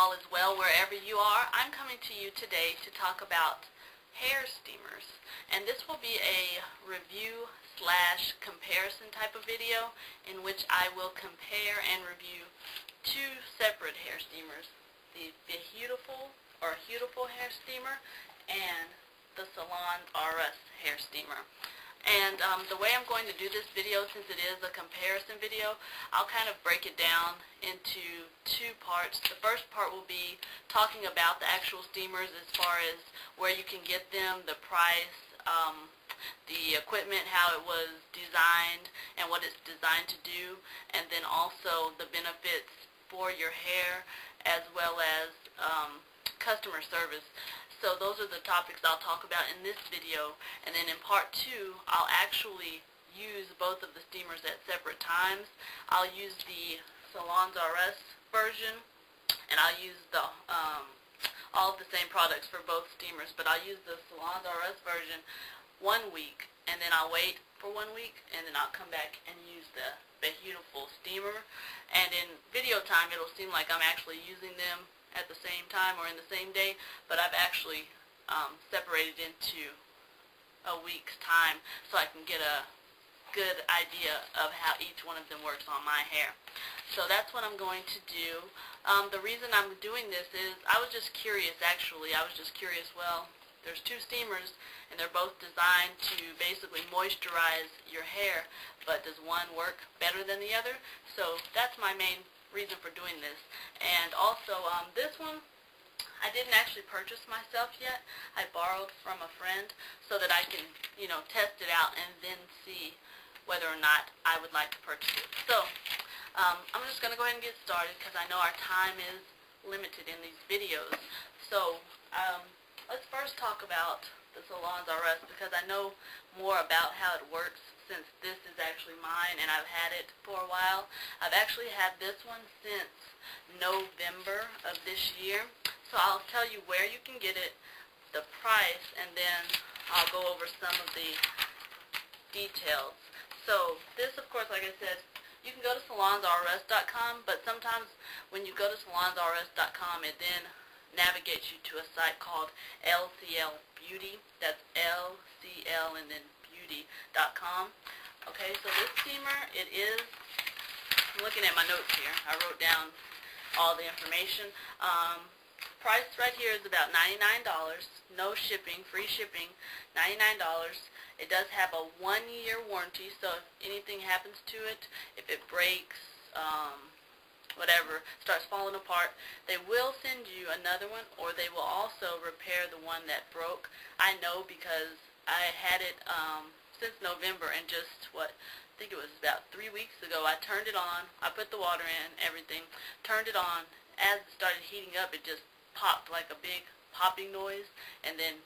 all is well wherever you are. I'm coming to you today to talk about hair steamers, and this will be a review slash comparison type of video in which I will compare and review two separate hair steamers, the Behuetiful or Huetiful hair steamer and the Salon RS hair steamer. And the way I'm going to do this video, since it is a comparison video, I'll kind of break it down into two parts. The first part will be talking about the actual steamers as far as where you can get them, the price, the equipment, how it was designed, and what it's designed to do, and then also the benefits for your hair as well as customer service. So those are the topics I'll talk about in this video, and then in part two I'll actually use both of the steamers at separate times. I'll use the Salons RS version, and I'll use the all of the same products for both steamers, but I'll use the Salons RS version 1 week, and then I'll wait for 1 week, and then I'll come back and use the Behuetiful steamer. And in video time it'll seem like I'm actually using them at the same time or in the same day, but I've actually separated into a week's time so I can get a good idea of how each one of them works on my hair. So that's what I'm going to do. The reason I'm doing this is I was just curious, actually. I was just curious, well, there's two steamers and they're both designed to basically moisturize your hair, but does one work better than the other? So that's my main reason for doing this. And also this one I didn't actually purchase myself yet. I borrowed from a friend so that I can, you know, test it out and then see whether or not I would like to purchase it. So I'm just going to go ahead and get started because I know our time is limited in these videos. So let's first talk about the Salons RS because I know more about how it works, since this is actually mine and I've had it for a while. I've actually had this one since November of this year. So I'll tell you where you can get it, the price, and then I'll go over some of the details. So this, of course, like I said, you can go to salonsrs.com, but sometimes when you go to salonsrs.com, it then navigates you to a site called LCL Beauty. That's LCL and then beauty.com. Okay, so this steamer, it is, I'm looking at my notes here. I wrote down all the information. Price right here is about $99. No shipping, free shipping, $99. It does have a 1-year warranty, so if anything happens to it, if it breaks, whatever, starts falling apart, they will send you another one, or they will also repair the one that broke. I know because I had it since November, and just I think it was about 3 weeks ago, I turned it on, I put the water in, everything, turned it on. As it started heating up, it just popped like a big popping noise, and then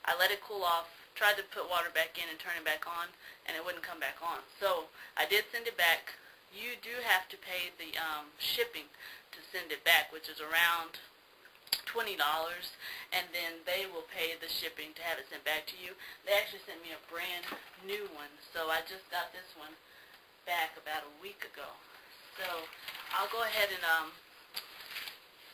I let it cool off, tried to put water back in and turn it back on, and it wouldn't come back on. So I did send it back. You do have to pay the shipping to send it back, which is around $20, and then they will pay the shipping to have it sent back to you. They actually sent me a brand new one, so I just got this one back about a week ago. So I'll go ahead and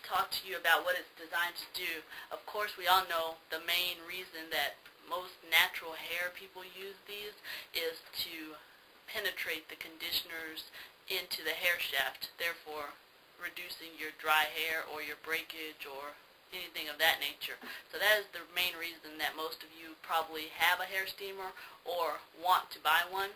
talk to you about what it's designed to do. Of course, we all know the main reason that most natural hair people use these is to penetrate the conditioners into the hair shaft, therefore reducing your dry hair or your breakage or anything of that nature. So that is the main reason that most of you probably have a hair steamer or want to buy one.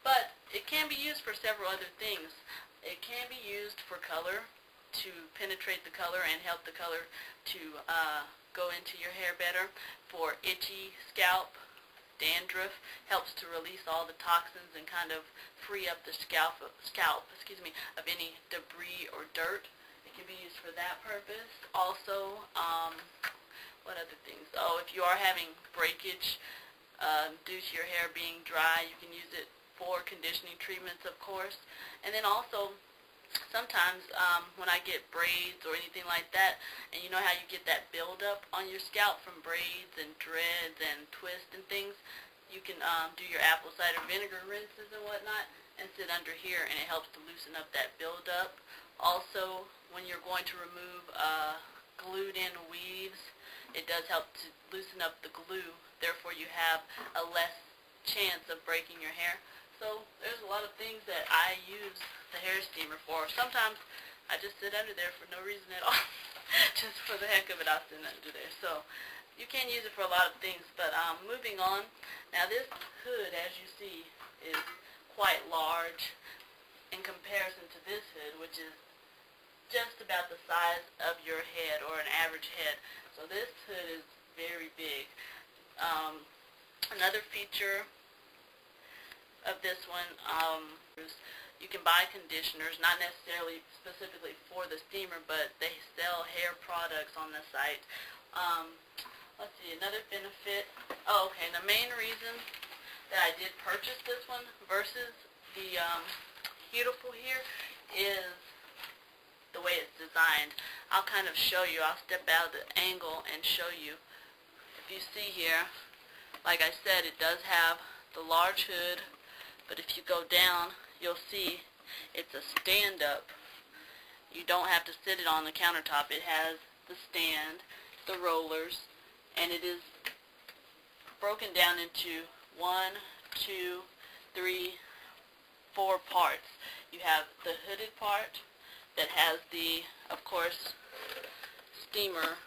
But it can be used for several other things. It can be used for color, to penetrate the color and help the color to go into your hair better. For itchy scalp, dandruff, helps to release all the toxins and kind of free up the scalp of any debris or dirt. It can be used for that purpose. Also, what other things? Oh, if you are having breakage due to your hair being dry, you can use it for conditioning treatments, of course. And then also, sometimes when I get braids or anything like that, and you know how you get that buildup on your scalp from braids and dreads and twists and things, you can do your apple cider vinegar rinses and whatnot and sit under here, and it helps to loosen up that buildup. Also, when you're going to remove glued in weaves, it does help to loosen up the glue, therefore you have a less chance of breaking your hair. So there's a lot of things that I use the hair steamer for. Sometimes I just sit under there for no reason at all. Just for the heck of it, I'll sit under there. So you can use it for a lot of things. But moving on, now this hood, as you see, is quite large in comparison to this hood, which is just about the size of your head, or an average head. So this hood is very big. Another feature of this one, you can buy conditioners, not necessarily specifically for the steamer, but they sell hair products on the site. Let's see, another benefit. Oh, okay, the main reason that I did purchase this one versus the Huetiful here is the way it's designed. I'll kind of show you. I'll step out of the angle and show you. If you see here, like I said, it does have the large hood, but if you go down, you'll see it's a stand-up. You don't have to sit it on the countertop. It has the stand, the rollers, and it is broken down into 1, 2, 3, 4 parts. You have the hooded part that has the, of course, steamer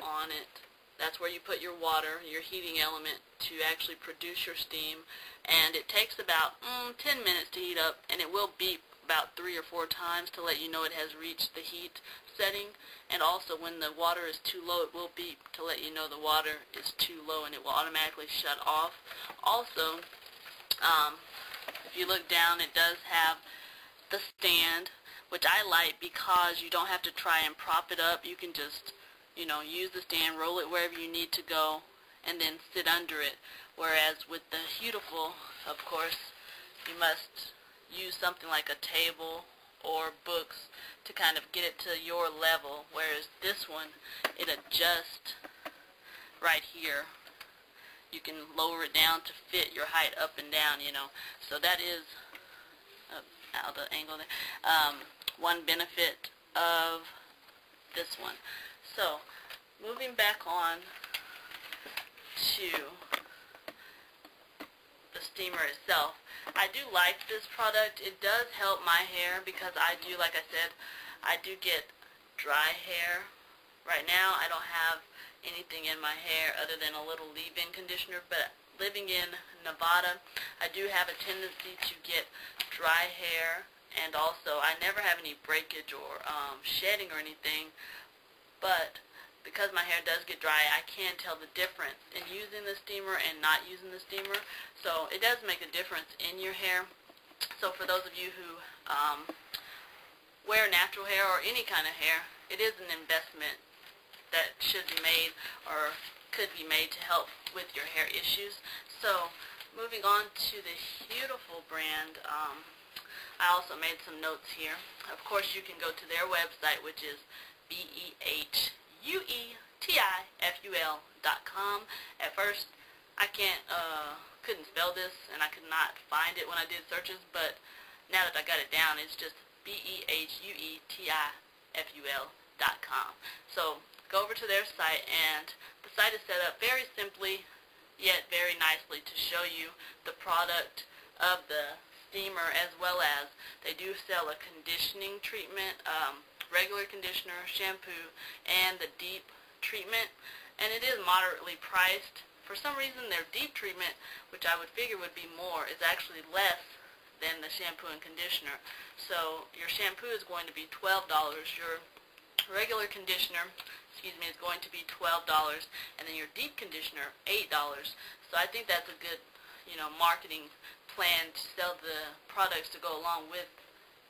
on it. That's where you put your water, your heating element, to actually produce your steam. And it takes about 10 minutes to heat up, and it will beep about 3 or 4 times to let you know it has reached the heat setting. And also when the water is too low, it will beep to let you know the water is too low, and it will automatically shut off. Also, if you look down, it does have the stand, which I like because you don't have to try and prop it up. You can just, use the stand, roll it wherever you need to go, and then sit under it. Whereas with the Huetiful, of course, you must use something like a table or books to kind of get it to your level, whereas this one, it adjusts right here. You can lower it down to fit your height up and down, So that is, out of the angle there, one benefit of this one. So, moving back on to the steamer itself, I do like this product. It does help my hair because I do, like I said, I do get dry hair. Right now I don't have anything in my hair other than a little leave-in conditioner, but living in Nevada, I do have a tendency to get dry hair, and also I never have any breakage or shedding or anything, but because my hair does get dry, I can tell the difference in using the steamer and not using the steamer. So it does make a difference in your hair. So for those of you who wear natural hair or any kind of hair, it is an investment that should be made or could be made to help with your hair issues. So moving on to the Huetiful brand, I also made some notes here. Of course, you can go to their website, which is Behuetiful.com. At first, I couldn't spell this, and I could not find it when I did searches, but now that I got it down, it's just Behuetiful.com. So go over to their site, and the site is set up very simply, yet very nicely to show you the product of the steamer, as well as they do sell a conditioning treatment, regular conditioner, shampoo, and the deep treatment, and it is moderately priced. For some reason, their deep treatment, which I would figure would be more, is actually less than the shampoo and conditioner. So your shampoo is going to be $12, your regular conditioner, is going to be $12, and then your deep conditioner, $8. So I think that's a good, marketing plan to sell the products to go along with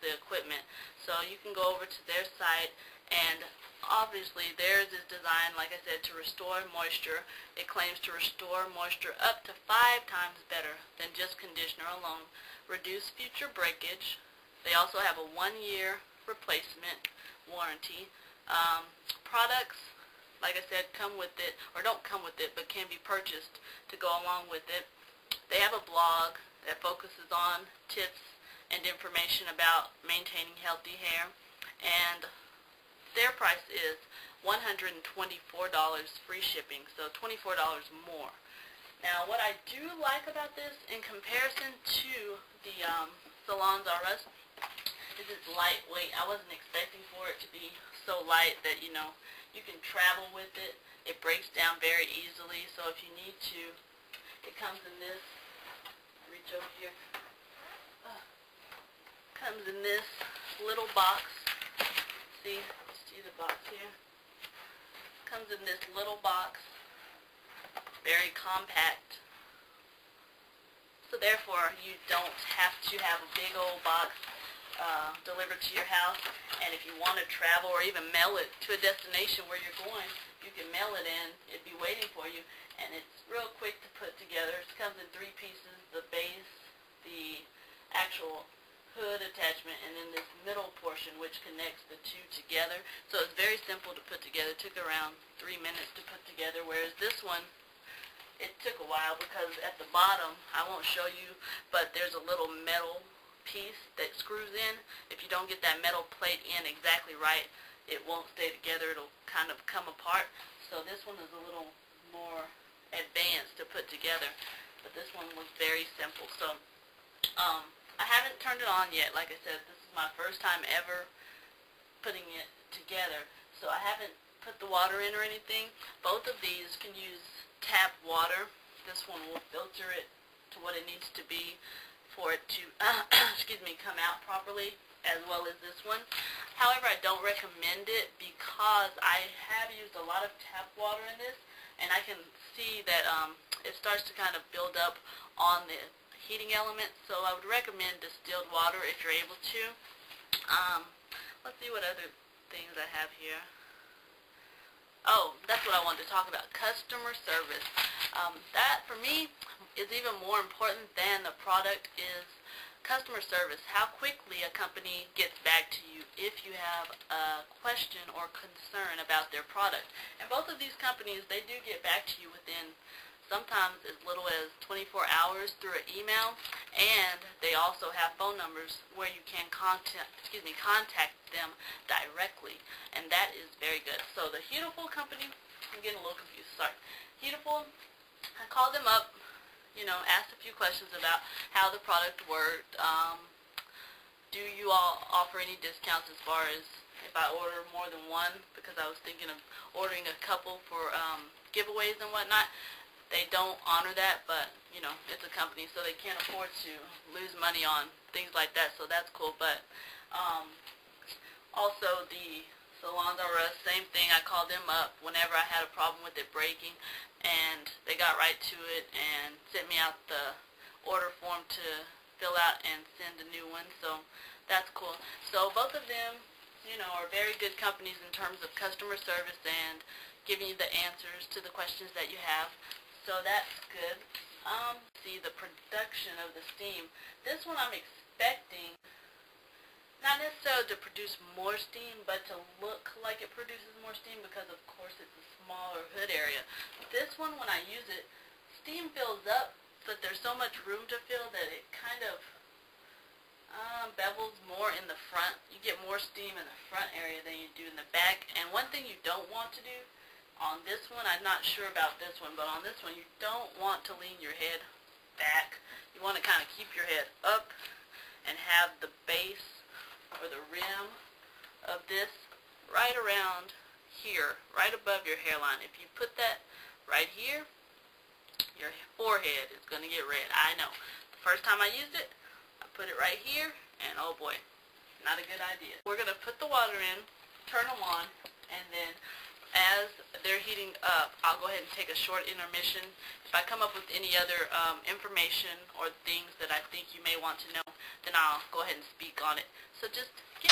the equipment. So you can go over to their site, and obviously theirs is designed, like I said, to restore moisture. It claims to restore moisture up to 5 times better than just conditioner alone, reduce future breakage. They also have a 1-year replacement warranty. Products, like I said, come with it, or don't come with it, but can be purchased to go along with it. They have a blog that focuses on tips and information about maintaining healthy hair. And their price is $124 free shipping, so $24 more. Now, what I do like about this in comparison to the Salons R Us is it's lightweight. I wasn't expecting for it to be so light that, you can travel with it. It breaks down very easily, so if you need to, it comes in this, reach over here, comes in this little box. See the box here? Comes in this little box, very compact. So therefore, you don't have to have a big old box delivered to your house. And if you want to travel or even mail it to a destination where you're going, you can mail it in. It'd be waiting for you. And it's real quick to put together. It comes in 3 pieces: the base, the actual hood attachment, and then this middle portion which connects the two together. So it's very simple to put together. It took around 3 minutes to put together, whereas this one, it took a while because at the bottom, I won't show you, but there's a little metal piece that screws in. If you don't get that metal plate in exactly right, it won't stay together. It'll kind of come apart. So this one is a little more advanced to put together, but this one was very simple. So I haven't turned it on yet. Like I said, this is my first time ever putting it together, so I haven't put the water in or anything. Both of these can use tap water. This one will filter it to what it needs to be for it to come out properly, as well as this one. However, I don't recommend it because I have used a lot of tap water in this, and I can see that it starts to kind of build up on the heating element. So I would recommend distilled water if you're able to. Let's see what other things I have here. Oh, that's what I wanted to talk about, customer service. That, for me, is even more important than the product is customer service. How quickly a company gets back to you if you have a question or concern about their product. And both of these companies, they do get back to you within sometimes as little as 24 hours through an email, and they also have phone numbers where you can contact them directly, and that is very good. So the Huetiful company, I'm getting a little confused, sorry. Huetiful, I called them up, asked a few questions about how the product worked. Do you all offer any discounts as far as if I order more than one, because I was thinking of ordering a couple for giveaways and whatnot. They don't honor that, but, it's a company, so they can't afford to lose money on things like that, so that's cool. But also the Salons R Us, same thing. I called them up whenever I had a problem with it breaking, and they got right to it and sent me out the order form to fill out and send a new one, so that's cool. So both of them, are very good companies in terms of customer service and giving you the answers to the questions that you have. So that's good. See the production of the steam. This one I'm expecting not necessarily to produce more steam, but to look like it produces more steam because, of course, it's a smaller hood area. This one, when I use it, steam fills up, but there's so much room to fill that it kind of bevels more in the front. You get more steam in the front area than you do in the back. And one thing you don't want to do on this one, I'm not sure about this one, but on this one you don't want to lean your head back. You want to kind of keep your head up and have the base or the rim of this right around here, right above your hairline. If you put that right here, your forehead is going to get red. I know. The first time I used it, I put it right here, and oh boy, not a good idea. We're going to put the water in, turn them on, and then as they're heating up, I'll go ahead and take a short intermission. If I come up with any other information or things that I think you may want to know, then I'll go ahead and speak on it. So just get